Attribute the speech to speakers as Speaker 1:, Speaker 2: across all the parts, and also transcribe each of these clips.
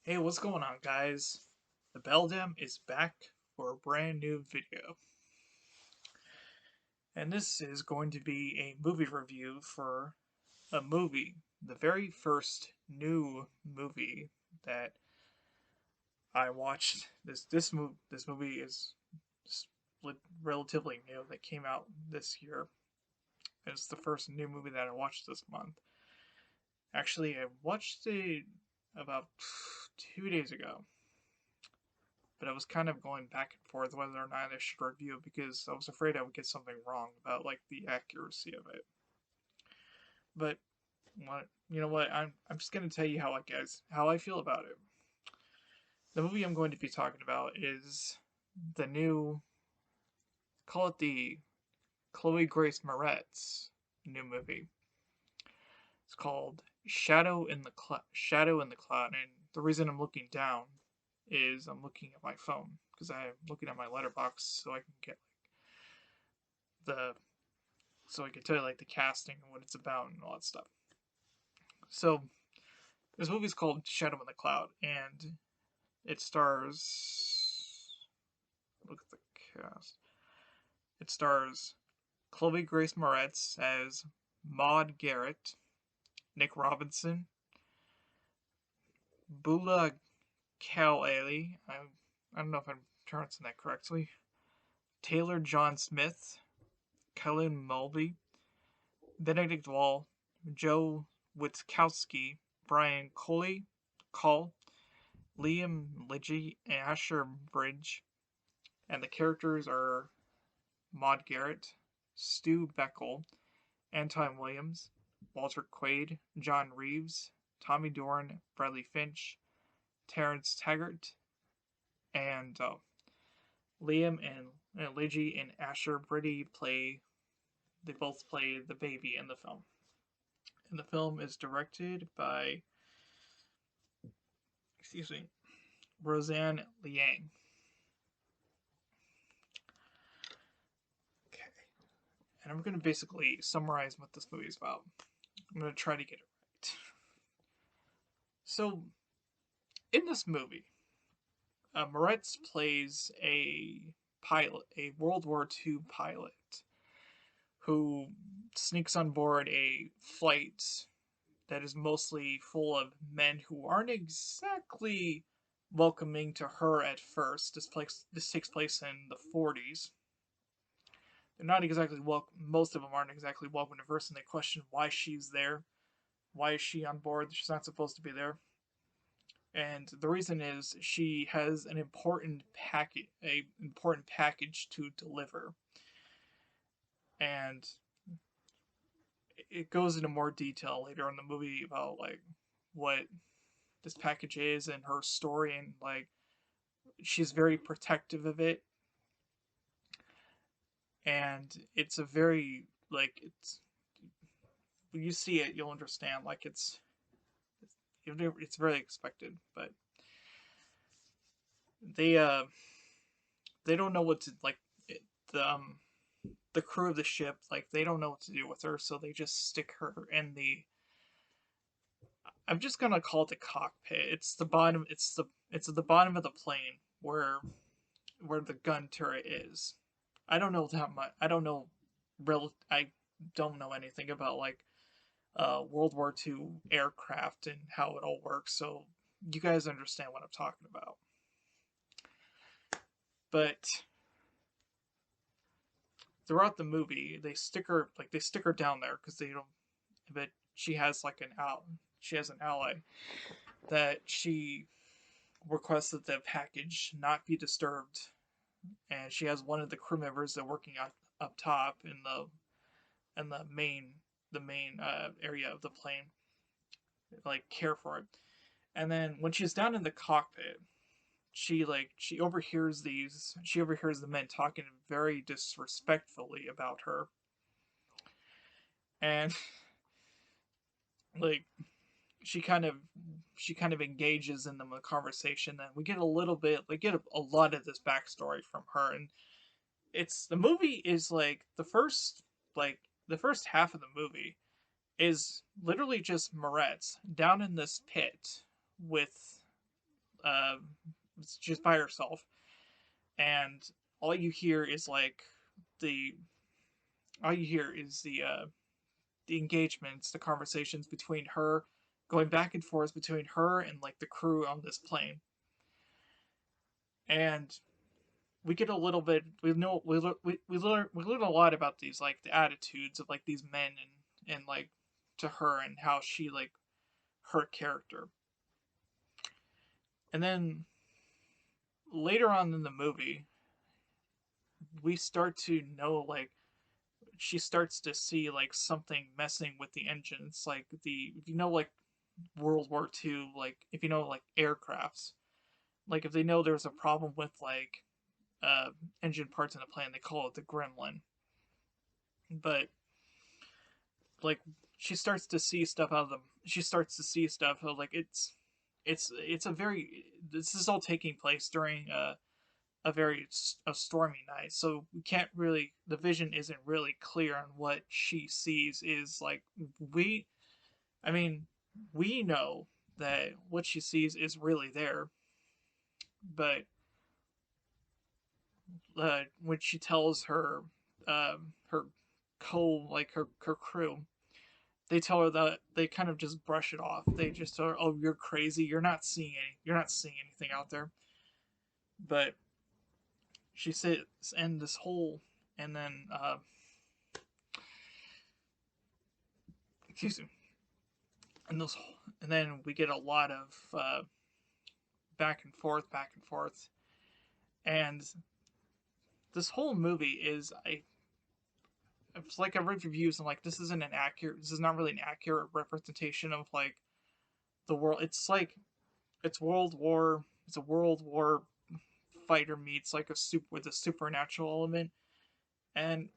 Speaker 1: Hey, what's going on, guys? The Beldam is back for a brand new video. And this is going to be a movie review for a movie, the very first new movie that I watched. This movie is relatively new that came out this year. It's the first new movie that I watched this month. Actually, I watched it about 2 days ago. But I was kind of going back and forth whether or not I should review it because I was afraid I would get something wrong about like the accuracy of it. But what I'm just gonna tell you how I feel about it. The movie I'm going to be talking about is the new, call it the Chloe Grace Moretz new movie. It's called Shadow in the Cloud, and the reason I'm looking down is I'm looking at my phone because I'm looking at my letterbox so I can get the so I can tell you like the casting and what it's about and all that stuff. So this movie's called Shadow in the Cloud, and it stars. Look at the cast. It stars Chloe Grace Moretz as Maud Garrett, Nick Robinson, Bula Kal-Ali. I don't know if I'm pronouncing that correctly. Taylor John Smith, Kellen Mulvey, Benedict Wall, Joe Witkowski, Brian Call, Liam Lidgy, and Asher Bridge, and the characters are Maud Garrett, Stu Beckel, Anton Williams, Walter Quaid, John Reeves, Tommy Dorn, Bradley Finch, Terrence Taggart, and Liam and Lidgy and Asher Briddy They both play the baby in the film. And the film is directed by, excuse me, Roseanne Liang. Okay. And I'm going to basically summarize what this movie is about. I'm going to try to get it right. So, in this movie, Moretz plays a pilot, a World War II pilot, who sneaks on board a flight that is mostly full of men who aren't exactly welcoming to her at first. This takes place in the 40s. They're not exactly welcome. Most of them aren't exactly welcome to first, and they question why she's there. Why is she on board? She's not supposed to be there. And the reason is she has an important package to deliver, and it goes into more detail later in the movie about like what this package is and her story, and like she's very protective of it, and it's a very it's when you see it you'll understand like it's very expected, but they uh they don't know what to like it, the crew of the ship, like they don't know what to do with her, so they just stick her in the, I'm just gonna call it the cockpit. It's the bottom. It's at the bottom of the plane where the gun turret is. I don't know that much. I don't know anything about like World War II aircraft and how it all works. So you guys understand what I'm talking about. But throughout the movie, they stick her down there because they don't. But she has like she has an ally that she requests that the package not be disturbed, and she has one of the crew members that are working up top in the main area of the plane, like care for it. And then when she's down in the cockpit, she overhears the men talking very disrespectfully about her, and like she kind of engages in them a conversation, and we get a lot of this backstory from her. And it's the movie is like the first half of the movie is literally just Moretz down in this pit with uh, just by herself, and all you hear is like the all you hear is the engagements, the conversations between her, going back and forth between her and like the crew on this plane, and we get a little bit. We learn a lot about these like the attitudes of like these men and like to her and how she like her character, and then later on in the movie we start to know like she starts to see like something messing with the engines like the if you know like World War II, like if you know like aircrafts, like if they know there's a problem with like uh engine parts in the plane, they call it the gremlin. But like she starts to see stuff out of them. She starts to see stuff like it's a very this is all taking place during a very a stormy night, so we can't really the vision isn't really clear on what she sees is like we I mean we know that what she sees is really there, but when she tells her her crew, they tell her that they kind of just brush it off. They just tell her, "Oh, you're crazy. You're not seeing anything out there." But she sits and this whole and then excuse me, and this and then we get a lot of back and forth, and this whole movie is I. It's like I read reviews and like this isn't an accurate. This is not really an accurate representation of like the world. It's like it's World War. It's a World War fighter meets like a soup with a supernatural element. And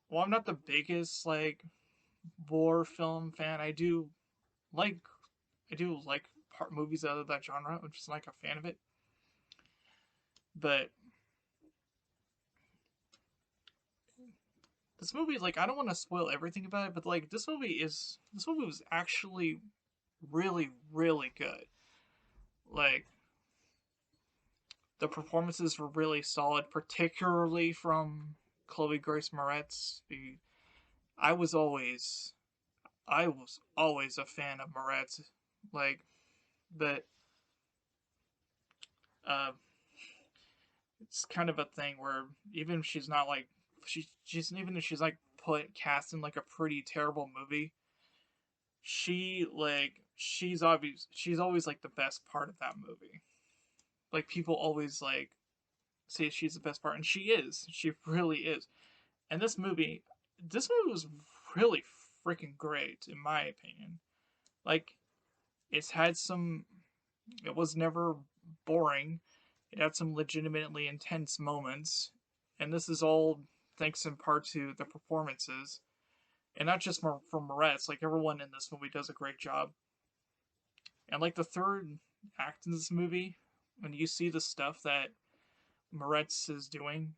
Speaker 1: while I'm not the biggest like war film fan, like I do like part movies out of that genre. I'm just like a fan of it. But this movie, like, I don't want to spoil everything about it, but like, this movie was actually really good. Like, the performances were really solid, particularly from Chloe Grace Moretz. I was always, I was always a fan of Moretz. Like, but uh, it's kind of a thing where even if she's not like she's even if she's like put cast in like a pretty terrible movie, she's always like the best part of that movie. Like people always like say she's the best part, and she is. She really is. And this movie was really freaking great in my opinion. Like it's had some. It was never boring. It had some legitimately intense moments, and this is all thanks in part to the performances, and not just from Moretz. Like everyone in this movie does a great job. And like the third act in this movie, when you see the stuff that Moretz is doing,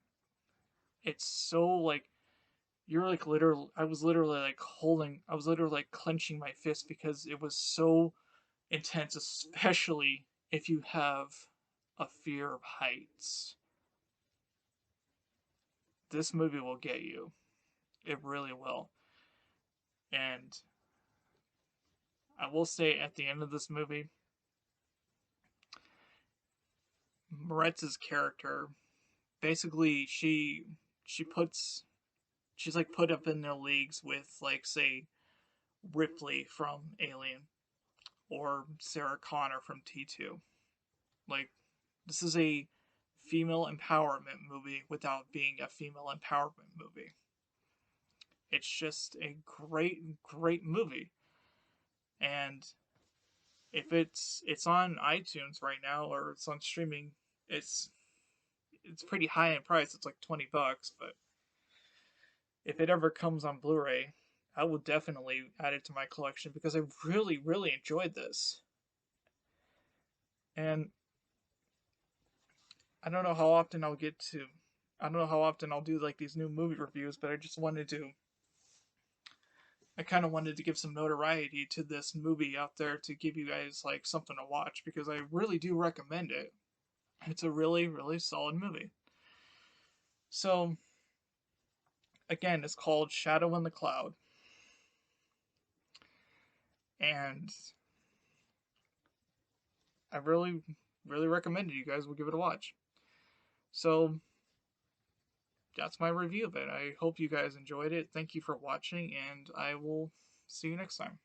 Speaker 1: it's so like you're like literally. I was literally like clenching my fist because it was so intense, especially if you have a fear of heights. This movie will get you. It really will. And I will say at the end of this movie, Moretz's character basically she's like put up in their leagues with like say Ripley from Alien or Sarah Connor from T2. Like this is a female empowerment movie without being a female empowerment movie. It's just a great movie. And if it's on iTunes right now or it's on streaming, it's it's pretty high in price. It's like $20, but if it ever comes on Blu-ray, I will definitely add it to my collection because I really enjoyed this. And I don't know how often I'll get to I don't know how often I'll do like these new movie reviews, but I just wanted to I kind of wanted to give some notoriety to this movie out there to give you guys like something to watch because I really do recommend it. It's a really, really solid movie. So, again, it's called Shadow in the Cloud. And I really, really recommend it. You guys will give it a watch. So, that's my review of it. I hope you guys enjoyed it. Thank you for watching, and I will see you next time.